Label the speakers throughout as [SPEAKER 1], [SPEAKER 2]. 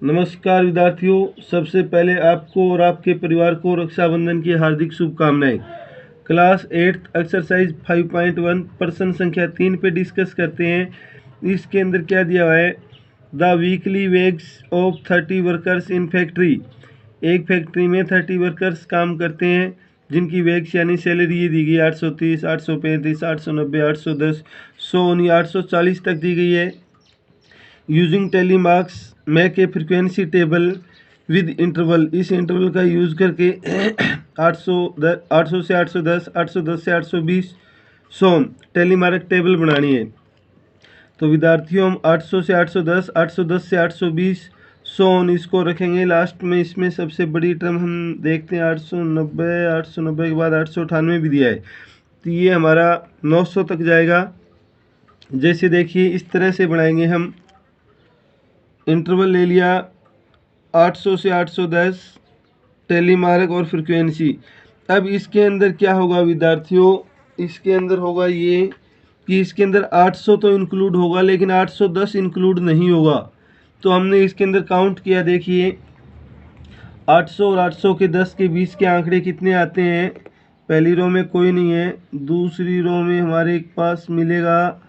[SPEAKER 1] नमस्कार विद्यार्थियों, सबसे पहले आपको और आपके परिवार को रक्षाबंधन की हार्दिक शुभकामनाएं। क्लास 8 एक्सरसाइज 5.1 प्रश्न संख्या 3 पे डिस्कस करते हैं। इसके अंदर क्या दिया हुआ है? The weekly ways of 30 workers in factory. एक फैक्ट्री में 30 वर्कर्स काम करते हैं जिनकी वेज यानी सैलरी ये दी गई 830, 835, 890, 810, 840 तक दी गई है। Using tally marks make a frequency table with interval. इस इंटरवल का यूज़ करके 800 से 810, 810 से 820 टेली मार्क टेबल बनानी है। तो विद्यार्थियों हम 800 से 810, 810 से 820 इसको रखेंगे लास्ट में। इसमें सबसे बड़ी टर्म हम देखते हैं 890, 890 के बाद 898 भी दिया है, तो ये हमारा 900 तक जाएगा। जैसे देखिए इस तरह से बनाएंगे हम। इंटरवल ले लिया 800 से 810 टेली मार्क और फ्रिक्वेंसी। अब इसके अंदर क्या होगा विद्यार्थियों? इसके अंदर होगा ये कि इसके अंदर 800 तो इंक्लूड होगा लेकिन 810 इंक्लूड नहीं होगा। तो हमने इसके अंदर काउंट किया, देखिए 800 और 800 के 10 के बीच के आंकड़े कितने आते हैं। पहली रो में कोई नहीं है, दूसरी रो में हमारे पास मिलेगा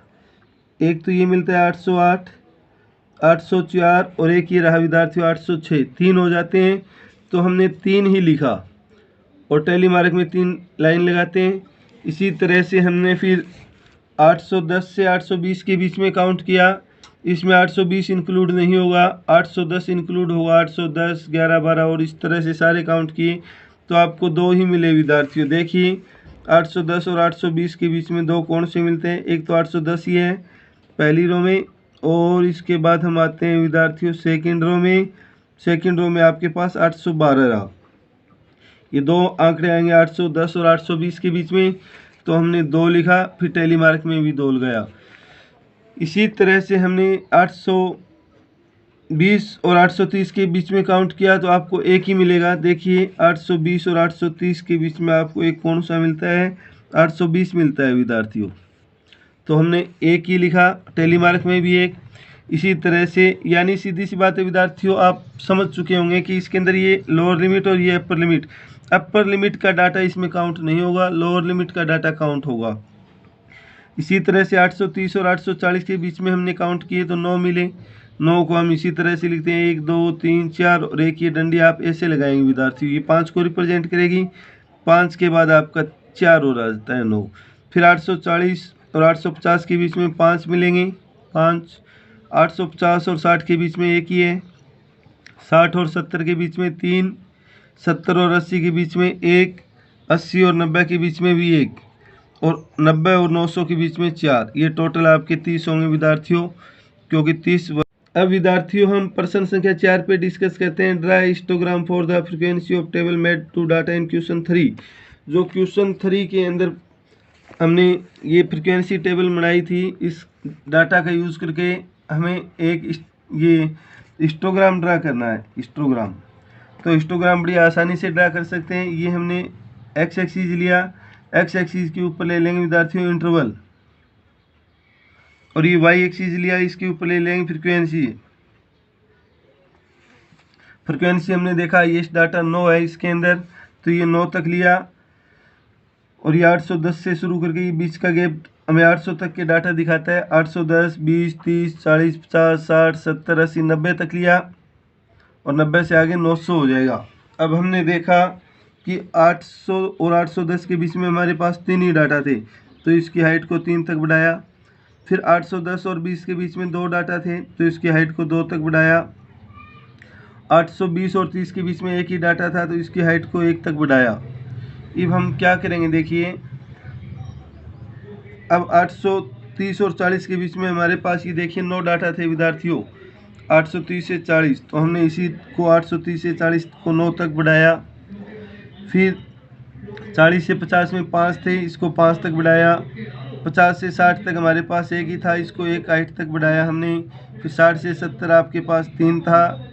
[SPEAKER 1] एक तो ये मिलता है 808, 804 और एक ये रहा विद्यार्थियों 806, 3 हो जाते हैं। तो हमने 3 ही लिखा और टेली मार्क में 3 लाइन लगाते हैं। इसी तरह से हमने फिर 810 से 820 के बीच में काउंट किया, इसमें 820 इंक्लूड नहीं होगा, 810 इंक्लूड होगा, 810, 11, 12 और इस तरह से सारे काउंट किए तो आपको 2 ही मिले विद्यार्थियों। देखिए 810 और 820 के बीच में 2 कौन से मिलते हैं? एक तो 810 ही है पहली रो में, और इसके बाद हम आते हैं विद्यार्थियों सेकंड रो में। सेकंड रो में आपके पास 812 रहा। ये 2 आंकड़े आएंगे 810 और 820 के बीच में, तो हमने 2 लिखा, फिर टेली मार्क में भी 2 गया। इसी तरह से हमने 820 और 830 के बीच में काउंट किया तो आपको एक ही मिलेगा। देखिए 820 और 830 के बीच में आपको एक कौन सा मिलता है? 820 मिलता है विद्यार्थियों। तो हमने एक ही लिखा, टेली मार्क में भी एक। इसी तरह से यानी सीधी सी बात है विद्यार्थियों, आप समझ चुके होंगे कि इसके अंदर ये लोअर लिमिट और ये अपर लिमिट। अपर लिमिट का डाटा इसमें काउंट नहीं होगा, लोअर लिमिट का डाटा काउंट होगा। इसी तरह से 830 और 840 के बीच में हमने काउंट किए तो 9 मिले। 9 को हम इसी तरह से लिखते हैं 1, 2, 3, 4 और एक ये डंडी आप ऐसे लगाएंगे विद्यार्थियों, ये 5 को रिप्रेजेंट करेगी। 5 के बाद आपका 4 हो जाता है 9। फिर 840 और 850 के बीच में 5 मिलेंगे, 5। 850 और 60 के बीच में एक ही है, 60 और 70 के बीच में 3, 70 और 80 के बीच में 1, 80 और 90 के बीच में भी 1, और 90 और 900 के बीच में 4। ये टोटल आपके 30 होंगे विद्यार्थियों, क्योंकि 30। अब विद्यार्थियों हम प्रश्न संख्या 4 पे डिस्कस करते हैं। Draw histogram for the frequency of table made to data in question 3। जो क्वेश्चन 3 के अंदर हमने ये फ्रीक्वेंसी टेबल बनाई थी, इस डाटा का यूज़ करके हमें एक ये हिस्टोग्राम ड्रा करना है। हिस्टोग्राम तो हिस्टोग्राम बड़ी आसानी से ड्रा कर सकते हैं। ये हमने एक्स एक्सिस लिया, एक्स एक्सिस के ऊपर ले लेंगे विद्यार्थियों इंटरवल, और ये वाई एक्सिस लिया, इसके ऊपर ले लेंगे फ्रीक्वेंसी। फ्रीक्वेंसी हमने देखा ये डाटा 9 है इसके अंदर, तो ये 9 तक लिया, और ये 810 से शुरू करके ये बीच का गैप हमें 800 तक के डाटा दिखाता है। 810, 20, 30, 40, 50, 60, 70, 80, 90 तक लिया, और 90 से आगे 900 हो जाएगा। अब हमने देखा कि 800 और 810 के बीच में हमारे पास 3 ही डाटा थे, तो इसकी हाइट को 3 तक बढ़ाया। फिर 810 और 20 के बीच में 2 डाटा थे, तो इसकी हाइट को 2 तक बढ़ाया। 820 और 30 के बीच में एक ही डाटा था, तो इसकी हाइट को 1 तक बढ़ाया। अब हम क्या करेंगे, देखिए अब 830 और 40 के बीच में हमारे पास ये देखिए 9 डाटा थे विद्यार्थियों, 830 से 40, तो हमने इसी को 830 से 40 को 9 तक बढ़ाया। फिर 40 से 50 में 5 थे, इसको 5 तक बढ़ाया। 50 से 60 तक हमारे पास एक ही था, इसको 1 हाइट तक बढ़ाया हमने। फिर 60 से 70 आपके पास 3 था,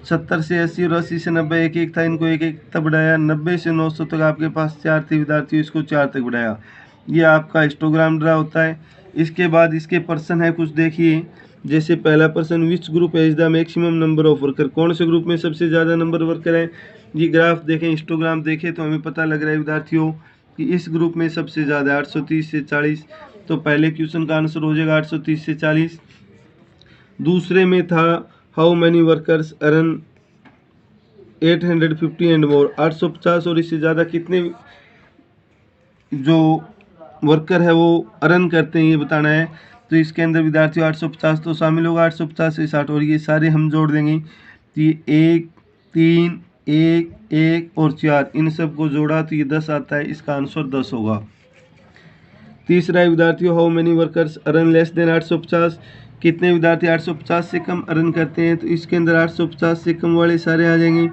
[SPEAKER 1] 70 से 80 और 80 से 90 एक एक था, इनको 1 तक बढ़ाया। 90 से 900 तक आपके पास 4 थे विद्यार्थियों, इसको 4 तक बढ़ाया। ये आपका हिस्टोग्राम ड्रा होता है। इसके बाद इसके पर्सन है कुछ, देखिए जैसे पहला प्रश्न, which group has the maximum number of worker, कौन से ग्रुप में सबसे ज़्यादा नंबर वर्कर हैं। ये ग्राफ देखें, हिस्टोग्राम देखें तो हमें पता लग रहा है विद्यार्थियों कि इस ग्रुप में सबसे ज़्यादा 830 से 40। तो पहले क्वेश्चन का आंसर हो जाएगा 830 से 40। दूसरे में था how many workers earn 850 and more, 850 और इससे ज़्यादा कितने जो वर्कर है वो अर्न करते हैं ये बताना है। तो इसके अंदर विद्यार्थियों 850 तो शामिल होगा, 850 से 60 और ये सारे हम जोड़ देंगे। तो ये 1, 3, 1, 1 और 4 इन सब को जोड़ा तो ये 10 आता है, इसका आंसर 10 होगा। तीसरा है विद्यार्थियों how many workers earn less than 850, कितने विद्यार्थी 850 से कम अर्न करते हैं। तो इसके अंदर 850 से कम वाले सारे आ जाएंगे।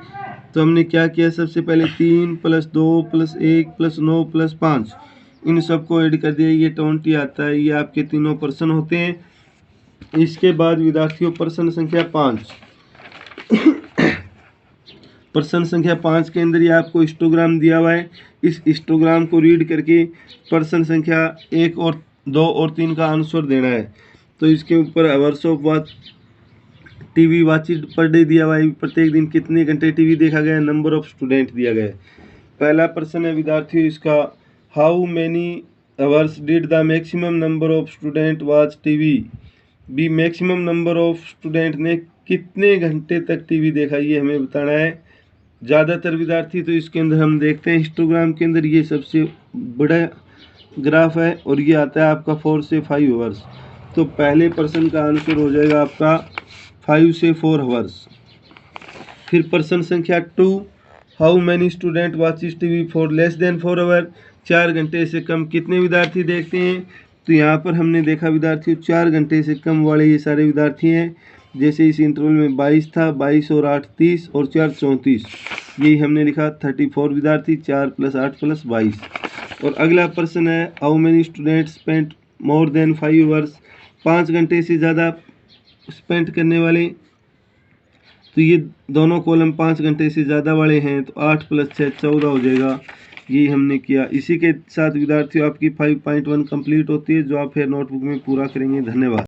[SPEAKER 1] तो हमने क्या किया, सबसे पहले 3 + 2 + 1 + 9 + 5 इन सबको ऐड कर दिया, ये 20 आता है। ये आपके तीनों प्रश्न होते हैं। इसके बाद विद्यार्थियों प्रश्न संख्या 5 प्रश्न संख्या 5 के अंदर ये आपको हिस्टोग्राम दिया हुआ है। इस हिस्टोग्राम को रीड करके प्रश्न संख्या 1 और 2 और 3 का आंसर देना है। तो इसके ऊपर hours of watch TV watched per day दिया हुआ है, प्रत्येक दिन कितने घंटे टीवी देखा गया, नंबर ऑफ स्टूडेंट दिया गया है। पहला प्रश्न है विद्यार्थियों इसका, how many hours did the maximum number of student watch TV, be maximum number of student ने कितने घंटे तक टीवी देखा ये हमें बताना है। ज़्यादातर विद्यार्थी तो इसके अंदर हम देखते हैं हिस्टोग्राम के अंदर ये सबसे बड़ा ग्राफ है और ये आता है आपका 4 से 5 आवर्स। तो पहले प्रश्न का आंसर हो जाएगा आपका 5 से 4 आवर्स। फिर प्रश्न संख्या 2, how many student watches TV for less than 4 hour, 4 घंटे से कम कितने विद्यार्थी देखते हैं। तो यहाँ पर हमने देखा विद्यार्थियों 4 घंटे से कम वाले ये सारे विद्यार्थी हैं। जैसे इस इंटरवल में 22 था, 22 और 8 30 और 4 34, यही हमने लिखा 34 विद्यार्थी, 4 + 8 + 22। और अगला प्रश्न है, how many student spent more than 5 hours, 5 घंटे से ज़्यादा स्पेंड करने वाले। तो ये दोनों कॉलम 5 घंटे से ज़्यादा वाले हैं, तो 8 + 6 14 हो जाएगा। ये हमने किया। इसी के साथ विद्यार्थियों आपकी 5.1 कंप्लीट होती है, जो आप फिर नोटबुक में पूरा करेंगे। धन्यवाद।